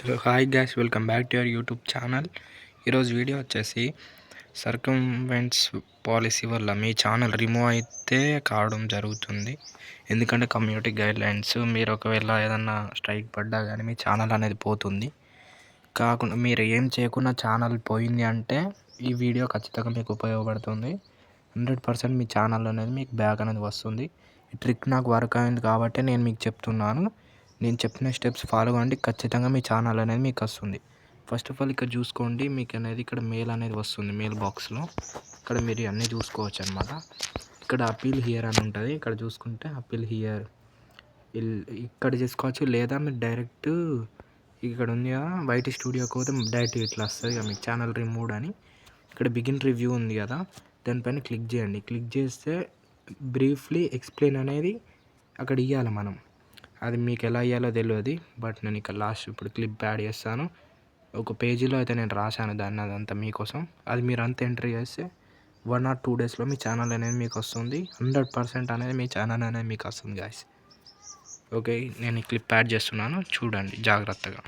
So hi gas, welcome back to your YouTube channel. ఈరోజు video వచ్చేసి సర్కంవెంట్స్ policy వల్ల మీ channel remove అయితే కావడం జరుగుతుంది. ఎందుకంటే కమ్యూనిటీ గైడ్లైన్స్ మీరు ఒకవేళ ఏదన్నా స్ట్రైక్ పడ్డా కానీ మీ ఛానల్ అనేది పోతుంది. కాకుండా మీరు ఏం చేయకుండా ఛానల్ పోయింది అంటే ఈ వీడియో ఖచ్చితంగా మీకు ఉపయోగపడుతుంది. 100% మీ ఛానల్ అనేది మీకు బ్యాక్ అనేది వస్తుంది. ఈ ట్రిక్ నాకు వర్క్ అయింది కాబట్టి నేను మీకు చెప్తున్నాను. నేను చెప్పిన స్టెప్స్ ఫాలో అవ్వండి, ఖచ్చితంగా మీ ఛానల్ అనేది మీకు వస్తుంది. ఫస్ట్ ఆఫ్ ఆల్ ఇక్కడ చూసుకోండి, మీకు అనేది ఇక్కడ మెయిల్ అనేది వస్తుంది. మెయిల్ బాక్స్లో ఇక్కడ మీరు అన్నీ చూసుకోవచ్చు అనమాట. ఇక్కడ అపీల్ హియర్ అని ఉంటుంది. ఇక్కడ చూసుకుంటే అపీల్ హియర్ ఇక్కడ చేసుకోవచ్చు, లేదా మీరు డైరెక్ట్ ఇక్కడ ఉంది కదా వైట్ స్టూడియోకి పోతే డైరెక్ట్ ఇట్లా వస్తుంది కదా మీకు ఛానల్ రిమూవ్డ్ అని. ఇక్కడ బిగిన్ రివ్యూ ఉంది కదా, దానిపైన క్లిక్ చేయండి. క్లిక్ చేస్తే బ్రీఫ్లీ ఎక్స్ప్లెయిన్ అనేది అక్కడ ఇవ్వాలి మనం. అది మీకు ఎలా ఇవ్వాలో తెలియదు, బట్ నేను ఇక్కడ లాస్ట్ ఇప్పుడు క్లిప్ యాడ్ చేస్తాను. ఒక పేజీలో అయితే నేను రాశాను దాన్ని, అదంతా మీకోసం. అది మీరు అంతా ఎంట్రీ చేస్తే 1 or 2 డేస్లో మీ ఛానల్ అనేది మీకు వస్తుంది. 100% అనేది మీ ఛానల్ అనేది మీకు వస్తుంది గాయస్. ఓకే, నేను ఈ క్లిప్ యాడ్ చేస్తున్నాను, చూడండి జాగ్రత్తగా.